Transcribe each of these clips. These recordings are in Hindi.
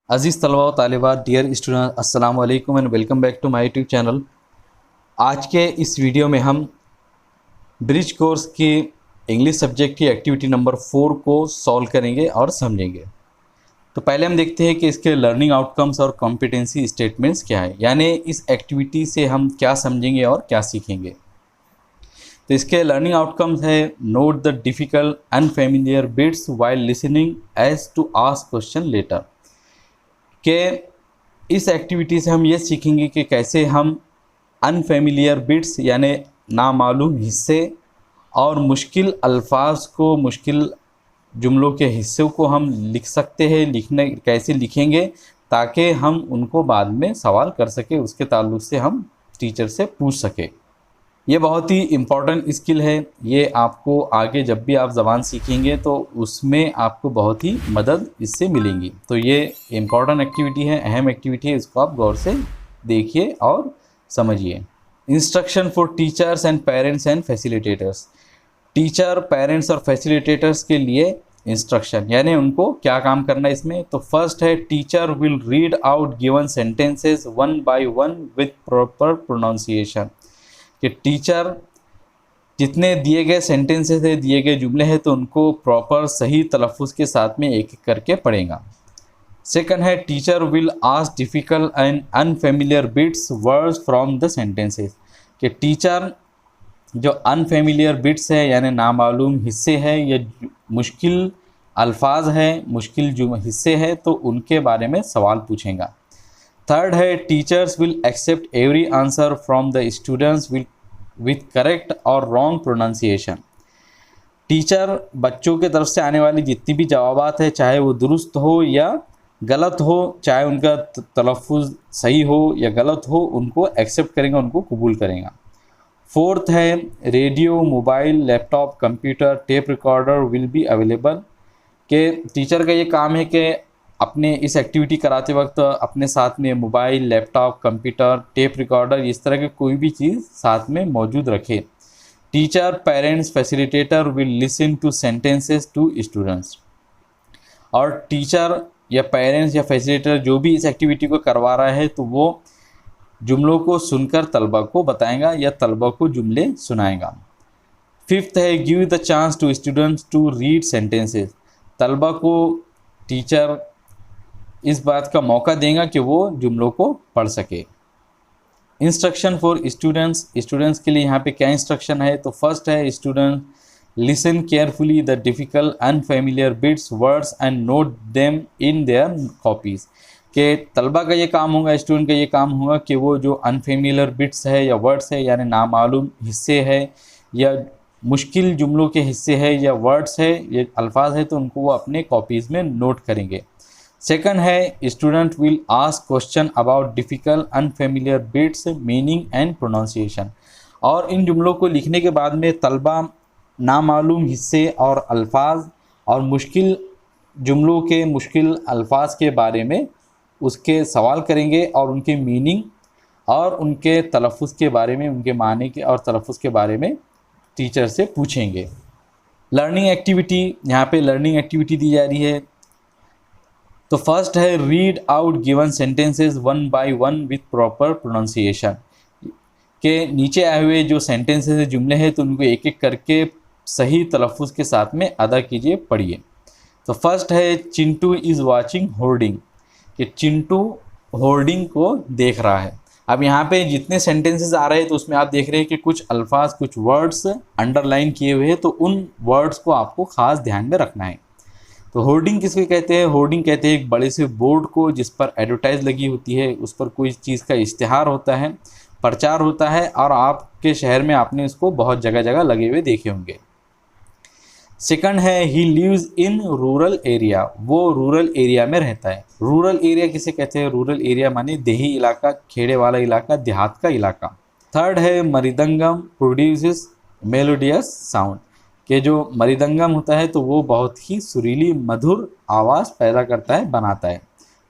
अजीज़ तलबा व तालिबात, डियर स्टूडेंट, अस्सलाम वालेकुम and welcome back to my YouTube channel. आज के इस वीडियो में हम ब्रिज कोर्स की इंग्लिश सब्जेक्ट की एक्टिविटी नंबर 4 को सॉल्व करेंगे और समझेंगे। तो पहले हम देखते हैं कि इसके लर्निंग आउटकम्स और कॉम्पिटेंसी स्टेटमेंट्स क्या है, यानी इस एक्टिविटी से हम क्या समझेंगे और क्या सीखेंगे। तो इसके लर्निंग आउटकम्स है: note the difficult unfamiliar bits while listening as to ask question later. कि इस एक्टिविटी से हम ये सीखेंगे कि कैसे हम अनफेमिलियर बिट्स यानी नामालूम हिस्से और मुश्किल अल्फाज को, मुश्किल जुमलों के हिस्सों को हम लिख सकते हैं। लिखने कैसे लिखेंगे ताकि हम उनको बाद में सवाल कर सके, उसके ताल्लुक से हम टीचर से पूछ सके। ये बहुत ही इम्पॉर्टेंट स्किल है। ये आपको आगे जब भी आप ज़बान सीखेंगे तो उसमें आपको बहुत ही मदद इससे मिलेंगी। तो ये इम्पॉर्टेंट एक्टिविटी है, अहम एक्टिविटी है, इसको आप गौर से देखिए और समझिए। Instruction for teachers and parents and facilitators. Teacher, parents और फैसिलिटेटर्स के लिए इंस्ट्रक्शन यानी उनको क्या काम करना है इसमें। तो फर्स्ट है, teacher will read out given sentences one by one with proper pronunciation. कि टीचर जितने दिए गए सेंटेंसेस है, दिए गए जुमले हैं, तो उनको प्रॉपर सही तलफ़ुज़ के साथ में एक एक करके पढ़ेगा। सेकंड है, teacher will ask difficult and unfamiliar bits words from the sentences. कि टीचर जो अनफेमिलियर बिट्स है यानी नामालूम हिस्से हैं या मुश्किल अल्फाज हैं, मुश्किल जो हिस्से हैं, तो उनके बारे में सवाल पूछेगा। थर्ड है, teachers will accept every answer from the students with correct और रॉन्ग प्रोनाउंसिएशन। टीचर बच्चों के तरफ से आने वाली जितनी भी जवाबात है, चाहे वो दुरुस्त हो या गलत हो, चाहे उनका तलफ़ुज़ सही हो या गलत हो, उनको एक्सेप्ट करेंगे, उनको कबूल करेगा। फोर्थ है, radio, mobile, laptop, computer, tape recorder will be available. के टीचर का ये काम है कि अपने इस एक्टिविटी कराते वक्त अपने साथ में mobile, laptop, computer, tape recorder, इस तरह के कोई भी चीज़ साथ में मौजूद रखे। Teacher, parents, facilitator will listen to sentences to students. और टीचर या पेरेंट्स या फैसिलिटेटर जो भी इस एक्टिविटी को करवा रहा है, तो वो जुमलों को सुनकर तलबा को बताएगा या तलबा को जुमले सुनाएगा। फिफ्थ है, give the chance to students to read sentences. तलबा को टीचर इस बात का मौका देगा कि वो जुमलों को पढ़ सके। Instruction for students. स्टूडेंट्स के लिए यहाँ पे क्या इंस्ट्रक्शन है? तो फर्स्ट है, student listen carefully the difficult unfamiliar bits words and note them in their copies. के तलबा का ये काम होगा, स्टूडेंट का ये काम होगा कि वो जो अनफेमिलियर बिट्स है या वर्ड्स है यानी नामालूम हिस्से है या मुश्किल जुमलों के हिस्से है या वर्ड्स है या अल्फाज है, तो उनको वो अपने कॉपीज़ में नोट करेंगे। सेकंड है, student will ask question about difficult unfamiliar bits meaning and pronunciation. और इन जुमलों को लिखने के बाद में तलबा नामालूम हिस्से और अल्फाज और मुश्किल जुमलों के, मुश्किल अल्फाज के बारे में उसके सवाल करेंगे और उनके मीनिंग और उनके तलफ़ुज़ के बारे में, उनके माने के और तलफ़ुज़ के बारे में टीचर से पूछेंगे। लर्निंग एक्टिविटी, यहाँ पे लर्निंग एक्टिविटी दी जा रही है। तो फर्स्ट है, read out given sentences one by one with proper pronunciation. के नीचे आए हुए जो सेंटेंसेस है, जुमले हैं, तो उनको एक एक करके सही तलफ़ुज़ के साथ में अदा कीजिए, पढ़िए। तो फर्स्ट है, चिंटू इज़ वाचिंग होर्डिंग। कि चिंटू होर्डिंग को देख रहा है। अब यहाँ पे जितने सेंटेंसेस आ रहे हैं तो उसमें आप देख रहे हैं कि कुछ अल्फाज, कुछ वर्ड्स अंडरलाइन किए हुए हैं, तो उन वर्ड्स को आपको ख़ास ध्यान में रखना है। तो होर्डिंग किसको कहते हैं? होर्डिंग कहते हैं एक बड़े से बोर्ड को जिस पर एडवर्टाइज लगी होती है, उस पर कोई चीज़ का इश्तिहार होता है, प्रचार होता है, और आपके शहर में आपने इसको बहुत जगह जगह लगे हुए देखे होंगे। सेकंड है, he lives in rural area. वो रूरल एरिया में रहता है। रूरल एरिया किसे कहते हैं? रूरल एरिया माने देही इलाका, खेड़े वाला इलाका, देहात का इलाका। थर्ड है, मृदंगम प्रोड्यूसेस मेलोडियस साउंड। कि जो मृदंगम होता है तो वो बहुत ही सुरीली मधुर आवाज़ पैदा करता है, बनाता है।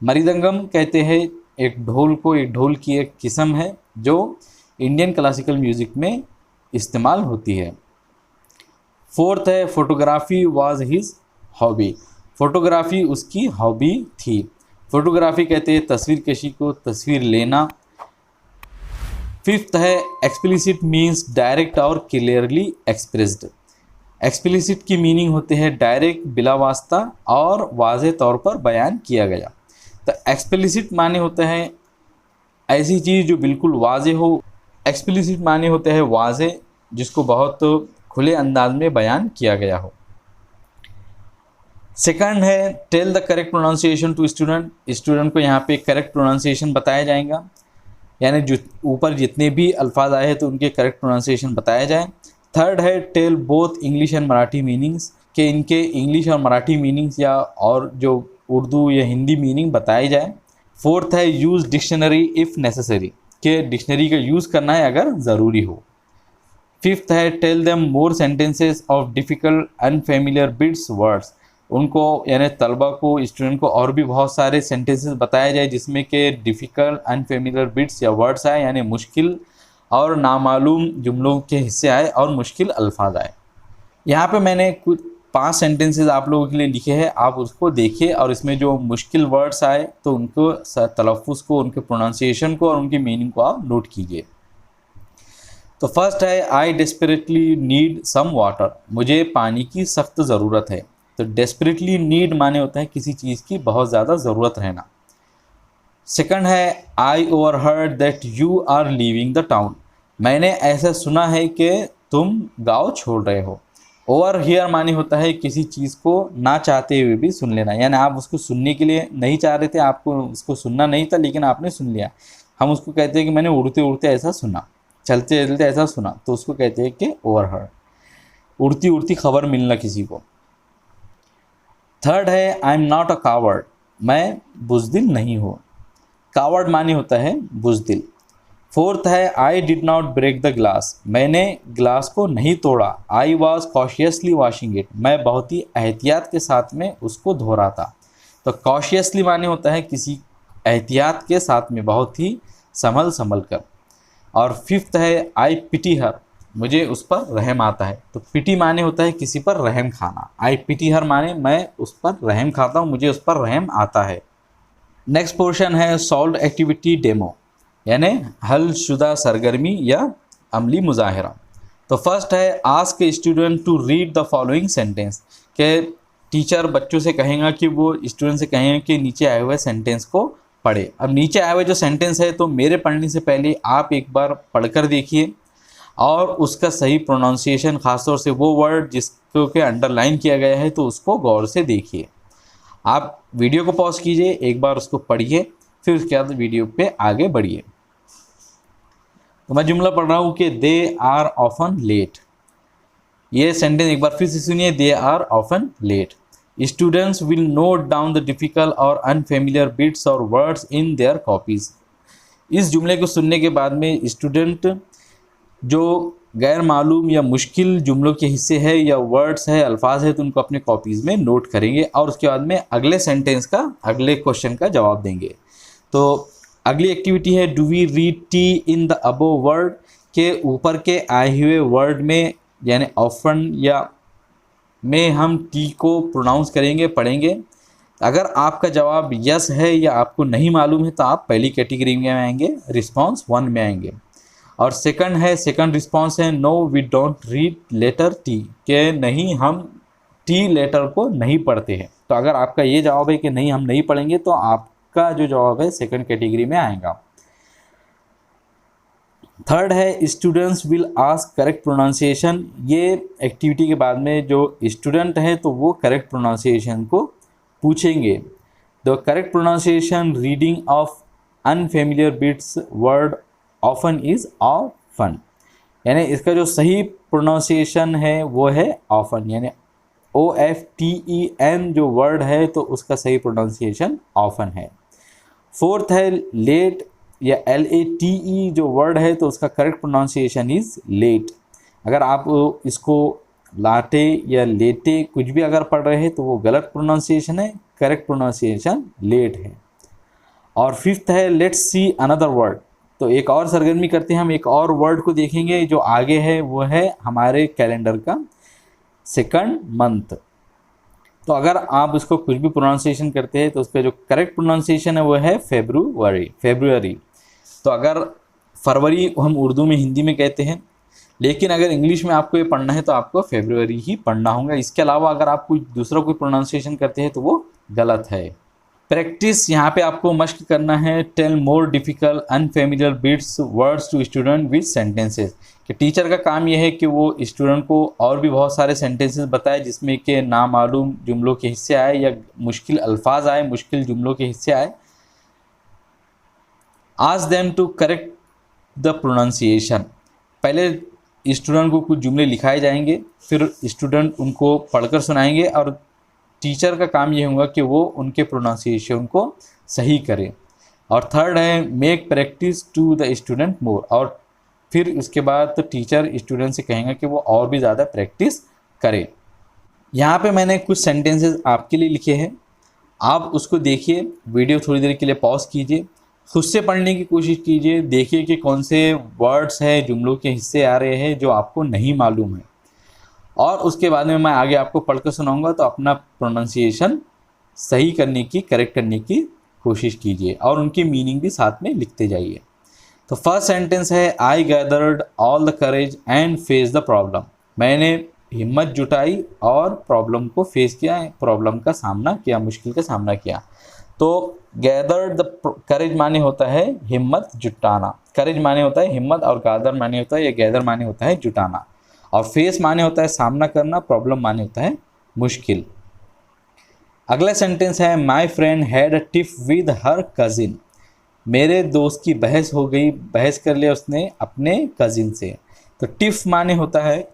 मृदंगम कहते हैं एक ढोल को, एक ढोल की एक किस्म है जो इंडियन क्लासिकल म्यूज़िक में इस्तेमाल होती है। फोर्थ है, photography was his hobby. Photography उसकी हॉबी थी। फोटोग्राफी कहते हैं तस्वीर कशी को, तस्वीर लेना। फिफ्थ है एक्सप्लिसिट मीन्स डायरेक्ट और क्लियरली एक्सप्रेस्ड। एक्सप्लिसिट की मीनिंग होते हैं डायरेक्ट, बिला वास्ता और वाज़े तौर पर बयान किया गया। तो एक्सप्लिसिट माने होता है ऐसी चीज़ जो बिल्कुल वाजे हो। एक्सप्लिसिट माने होते हैं वाजे जिसको बहुत खुले अंदाज में बयान किया गया हो। सेकंड है tell the correct pronunciation to student. Student को यहाँ पे करेक्ट प्रोनाउंसिएशन बताया जाएगा, यानी जो ऊपर जितने भी अल्फाज आए हैं तो उनके करेक्ट प्रोनाउंसिएशन बताया जाए। थर्ड है tell both English and Marathi meanings, के इनके इंग्लिश और मराठी मीनिंग्स या और जो उर्दू या हिंदी मीनिंग बताई जाए। फोर्थ है यूज़ डिक्शनरी इफ़ नेसेसरी, के डिक्शनरी का यूज़ करना है अगर ज़रूरी हो। फिफ्थ है tell them more sentences of difficult unfamiliar bits words. उनको यानी तलबा को, स्टूडेंट को और भी बहुत सारे सेंटेंसेस बताए जाए जिसमें के डिफ़िकल्ट अनफेमिलियर बिट्स या वर्ड्स आए, यानी मुश्किल और नामालूम जुमलों के हिस्से आए और मुश्किल अल्फाज आए। यहाँ पे मैंने कुछ 5 सेंटेंसेस आप लोगों के लिए लिखे हैं, आप उसको देखिए और इसमें जो मुश्किल वर्ड्स आए तो उनको तलफ़्फ़ुज़ को, उनके प्रोनाउंसिएशन को और उनकी मीनिंग को आप नोट कीजिए। तो फर्स्ट है I desperately need some water, मुझे पानी की सख्त ज़रूरत है। तो डेस्परेटली नीड माने होता है किसी चीज़ की बहुत ज़्यादा ज़रूरत रहना। सेकंड है I overheard that you are leaving the town, मैंने ऐसा सुना है कि तुम गांव छोड़ रहे हो। ओवर हियर माने होता है किसी चीज़ को ना चाहते हुए भी सुन लेना, यानी आप उसको सुनने के लिए नहीं चाह रहे थे, आपको उसको सुनना नहीं था लेकिन आपने सुन लिया। हम उसको कहते हैं कि मैंने उड़ते उड़ते ऐसा सुना, चलते चलते ऐसा सुना, तो उसको कहते हैं कि ओवरहर्ड, उड़ती उड़ती खबर मिलना किसी को। थर्ड है I am not a coward, मैं बुज़दिल नहीं हूँ। कावर्ड माने होता है बुज़दिल। फोर्थ है I did not break the glass, मैंने ग्लास को नहीं तोड़ा। I was cautiously washing it, मैं बहुत ही एहतियात के साथ में उसको धो रहा था। तो कॉशियसली माने होता है किसी एहतियात के साथ में, बहुत ही संभल कर। और फिफ्थ है आई पिटी हर, मुझे उस पर रहम आता है। तो पिटी माने होता है किसी पर रहम खाना, आई पिटी हर माने मैं उस पर रहम खाता हूँ, मुझे उस पर रहम आता है। नेक्स्ट पोर्शन है सॉल्व एक्टिविटी डेमो, यानी हलशुदा सरगर्मी या अमली मुजाहिरा। तो फर्स्ट है ask student to read the following sentence, के टीचर बच्चों से कहेगा कि वो स्टूडेंट से कहेंगे कि नीचे आए हुए सेंटेंस को पढ़े। अब नीचे आए हुए जो सेंटेंस है तो मेरे पढ़ने से पहले आप एक बार पढ़कर देखिए और उसका सही प्रोनाउंसिएशन, ख़ासतौर से वो वर्ड जिसको के अंडरलाइन किया गया है तो उसको गौर से देखिए। आप वीडियो को पॉज कीजिए, एक बार उसको पढ़िए, फिर उसके बाद वीडियो पे आगे बढ़िए। तो मैं जुमला पढ़ रहा हूँ कि दे आर ऑफन लेट, ये सेंटेंस एक बार फिर से सुनिए, they are often late. Students will note down the difficult और अनफेमिलियर बिट्स और वर्ड्स इन देयर कॉपीज़। इस जुमले को सुनने के बाद में स्टूडेंट जो गैर मालूम या मुश्किल जुमलों के हिस्से है या वर्ड्स है, अल्फाज है, तो उनको अपने कॉपीज़ में नोट करेंगे और उसके बाद में अगले सेंटेंस का, अगले क्वेश्चन का जवाब देंगे। तो अगली एक्टिविटी है do we read T in the above word, के ऊपर के आए हुए वर्ड में यानी ऑफन या में हम टी को प्रोनाउंस करेंगे, पढ़ेंगे। अगर आपका जवाब यस है या आपको नहीं मालूम है तो आप पहली कैटेगरी में आएंगे, रिस्पॉन्स 1 में आएंगे। और सेकंड रिस्पॉन्स है no we don't read letter T, के नहीं हम टी लेटर को नहीं पढ़ते हैं। तो अगर आपका ये जवाब है कि नहीं हम नहीं पढ़ेंगे तो आपका जो जवाब है सेकंड कैटेगरी में आएगा। थर्ड है students will ask correct pronunciation, ये एक्टिविटी के बाद में जो स्टूडेंट हैं तो वो करेक्ट प्रोनाउंसिएशन को पूछेंगे। The correct pronunciation reading of unfamiliar bits word often is often, यानी इसका जो सही प्रोनाउंसिएशन है वो है ऑफन, यानी OFTEN जो वर्ड है तो उसका सही प्रोनाउंसिएशन ऑफन है। फोर्थ है लेट या LATE जो वर्ड है तो उसका करेक्ट प्रोनाउंसिएशन इज़ लेट। अगर आप इसको लाटे या लेटे कुछ भी अगर पढ़ रहे हैं तो वो गलत प्रोनाउंसिएशन है, करेक्ट प्रोनाउंसिएशन लेट है। और फिफ्थ है लेट्स सी अनदर वर्ड, तो एक और सरगर्मी करते हैं, हम एक और वर्ड को देखेंगे जो आगे है, वो है हमारे कैलेंडर का सेकंड मंथ। तो अगर आप उसको कुछ भी प्रोनाउंसिएशन करते हैं तो उसका जो करेक्ट प्रोनाउंसिएशन है वो है फेब्रुअरी। तो अगर फरवरी हम उर्दू में हिंदी में कहते हैं, लेकिन अगर इंग्लिश में आपको ये पढ़ना है तो आपको फेब्रुअरी ही पढ़ना होगा। इसके अलावा अगर आप कोई दूसरा कोई प्रोनाउंसिएशन करते हैं तो वो गलत है। प्रैक्टिस, यहाँ पे आपको मश्क करना है। Tell more difficult unfamiliar bits words to student with sentences, कि टीचर का काम यह है कि वो स्टूडेंट को और भी बहुत सारे सेंटेंसेस बताए जिसमें कि नामालूम जुमलों के हिस्से आए या मुश्किल अल्फाज आए, मुश्किल जुमलों के हिस्से आए। Ask them to correct the pronunciation, पहले स्टूडेंट को कुछ जुमले लिखाए जाएंगे, फिर स्टूडेंट उनको पढ़कर सुनाएंगे और टीचर का काम ये होगा कि वो उनके प्रोनाउंसिएशन को सही करे। और थर्ड है make practice to the student more, और फिर उसके बाद तो टीचर स्टूडेंट से कहेंगे कि वो और भी ज़्यादा प्रैक्टिस करे। यहाँ पे मैंने कुछ सेंटेंसेस आपके लिए लिखे हैं, आप उसको देखिए, वीडियो थोड़ी देर के लिए पॉज कीजिए, खुद से पढ़ने की कोशिश कीजिए, देखिए कि कौन से वर्ड्स हैं, जुमलों के हिस्से आ रहे हैं जो आपको नहीं मालूम है, और उसके बाद में मैं आगे आपको पढ़कर सुनाऊंगा तो अपना प्रोनाउंसिएशन सही करने की, करेक्ट करने की कोशिश कीजिए और उनकी मीनिंग भी साथ में लिखते जाइए। तो फर्स्ट सेंटेंस है I gathered all the courage and face the problem, मैंने हिम्मत जुटाई और प्रॉब्लम को फेस किया, प्रॉब्लम का सामना किया, मुश्किल का सामना किया। तो गैदर्ड द करेज माने होता है हिम्मत जुटाना, करेज माने होता है हिम्मत, और गैदर माने होता है या गैदर माने होता है जुटाना, और फेस माने होता है सामना करना, प्रॉब्लम माने होता है मुश्किल। अगला सेंटेंस है my friend had a tiff with her cousin, मेरे दोस्त की बहस हो गई, बहस कर लिया उसने अपने कजिन से। तो टिफ माने होता है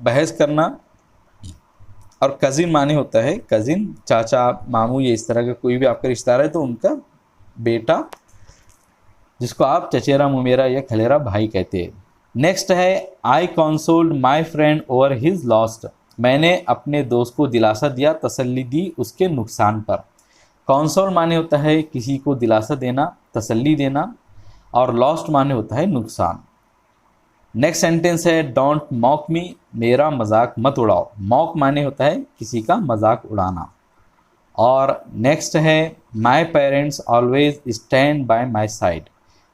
बहस करना, और कजिन माने होता है कजिन, चाचा, मामू, ये इस तरह का कोई भी आपका रिश्तेदार है तो उनका बेटा, जिसको आप चचेरा, मुमेरा या खलेरा भाई कहते हैं। नेक्स्ट है I consoled my friend over his lost, मैंने अपने दोस्त को दिलासा दिया, तसल्ली दी उसके नुकसान पर। कंसोल माने होता है किसी को दिलासा देना, तसल्ली देना, और लॉस्ट माने होता है नुकसान। नेक्स्ट सेंटेंस है डोंट मॉक मी, मेरा मजाक मत उड़ाओ, मॉक माने होता है किसी का मजाक उड़ाना। और नेक्स्ट है my parents always stand by my side,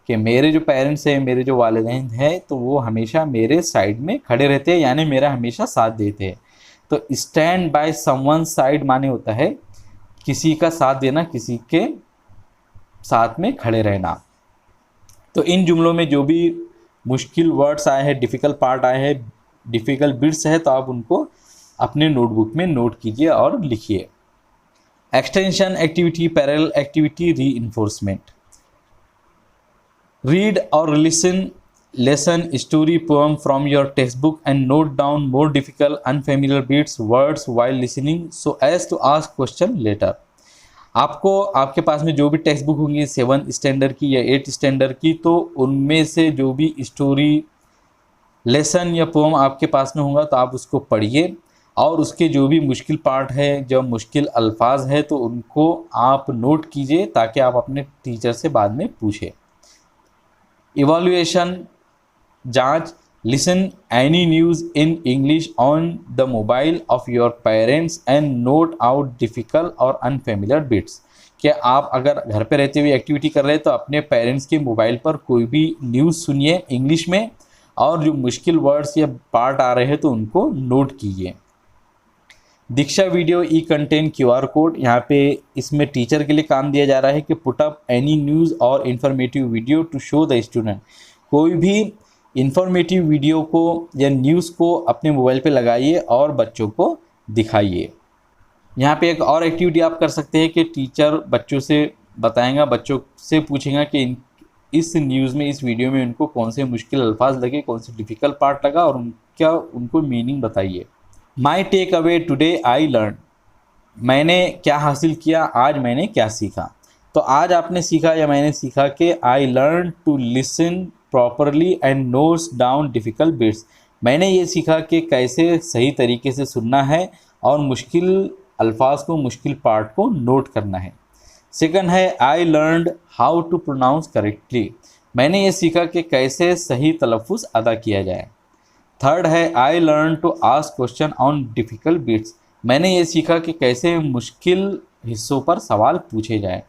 कि मेरे जो पेरेंट्स हैं, मेरे जो वालिदैन हैं, तो वो हमेशा मेरे साइड में खड़े रहते हैं, यानी मेरा हमेशा साथ देते हैं। तो स्टैंड बाय समवन साइड माने होता है किसी का साथ देना, किसी के साथ में खड़े रहना। तो इन जुमलों में जो भी मुश्किल वर्ड्स आए हैं, डिफ़िकल्ट पार्ट आए हैं, डिफ़िकल्ट बिट्स है, तो आप उनको अपने नोटबुक में नोट कीजिए और लिखिए। Extension activity, parallel activity, reinforcement. Read और listen lesson, story, poem from your textbook and note down more difficult unfamiliar bits words while listening so as to ask question later। आपको आपके पास में जो भी टेक्स्ट बुक होंगी 7th स्टैंडर्ड की या 8th स्टैंडर्ड की, तो उनमें से जो भी स्टोरी, लेसन या पोम आपके पास में होगा तो आप उसको पढ़िए, और उसके जो भी मुश्किल पार्ट है, जो मुश्किल अल्फाज है, तो उनको आप नोट कीजिए ताकि आप अपने टीचर से बाद में पूछें। इवैल्यूएशन, जांच, listen any news in English on the mobile of your parents and note out difficult और अनफेमिलियर बिट्स। क्या आप अगर घर पे रहते हुए एक्टिविटी कर रहे हैं तो अपने पेरेंट्स के मोबाइल पर कोई भी न्यूज़ सुनिए इंग्लिश में, और जो मुश्किल वर्ड्स या पार्ट आ रहे हैं तो उनको नोट कीजिए। दीक्षा वीडियो ई कंटेंट QR कोड, यहाँ पे इसमें टीचर के लिए काम दिया जा रहा है कि पुट अप एनी न्यूज़ और informative video to show the student, कोई भी इन्फॉर्मेटिव वीडियो को या न्यूज़ को अपने मोबाइल पे लगाइए और बच्चों को दिखाइए। यहाँ पे एक और एक्टिविटी आप कर सकते हैं कि टीचर बच्चों से बताएगा, बच्चों से पूछेगा कि इस न्यूज़ में, इस वीडियो में उनको कौन से मुश्किल अल्फाज लगे, कौन से डिफ़िकल्ट पार्ट लगा, और उनको मीनिंग बताइए। My take away today I learn, मैंने क्या हासिल किया, आज मैंने क्या सीखा। तो आज आपने सीखा या मैंने सीखा कि I learn to listen properly and notes down difficult bits, मैंने ये सीखा कि कैसे सही तरीके से सुनना है और मुश्किल अल्फाज को, मुश्किल पार्ट को नोट करना है। सेकंड है I learned how to pronounce correctly, मैंने ये सीखा कि कैसे सही तलफ़ुज़ अदा किया जाए। थर्ड है I learn to ask question on difficult bits, मैंने ये सीखा कि कैसे मुश्किल हिस्सों पर सवाल पूछे जाएं।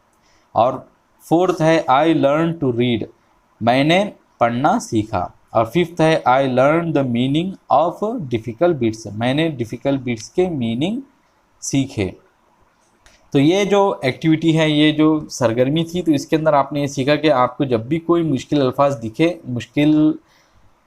और फोर्थ है आई लर्न टू रीड, मैंने पढ़ना सीखा। और फिफ्थ है I learn the meaning of difficult bits, मैंने डिफ़िकल्ट बिट्स के मीनिंग सीखे। तो ये जो एक्टिविटी है, ये जो सरगर्मी थी, तो इसके अंदर आपने ये सीखा कि आपको जब भी कोई मुश्किल अल्फाज दिखे, मुश्किल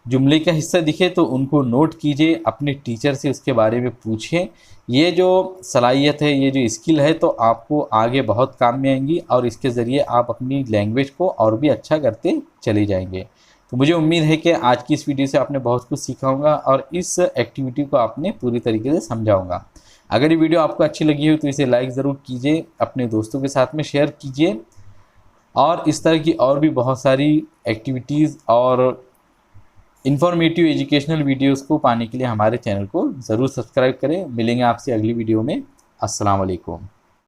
जुमले का हिस्सा दिखे, तो उनको नोट कीजिए, अपने टीचर से उसके बारे में पूछें। ये जो सलाहियत है, ये जो स्किल है, तो आपको आगे बहुत काम में आएंगी और इसके ज़रिए आप अपनी लैंग्वेज को और भी अच्छा करते चले जाएंगे। तो मुझे उम्मीद है कि आज की इस वीडियो से आपने बहुत कुछ सीखा होगा और इस एक्टिविटी को आपने पूरी तरीके से समझा होगा। अगर ये वीडियो आपको अच्छी लगी हो तो इसे लाइक ज़रूर कीजिए, अपने दोस्तों के साथ में शेयर कीजिए और इस तरह की और भी बहुत सारी एक्टिविटीज़ और इन्फॉर्मेटिव एजुकेशनल वीडियोस को पाने के लिए हमारे चैनल को ज़रूर सब्सक्राइब करें। मिलेंगे आपसे अगली वीडियो में। अस्सलाम वालेकुम।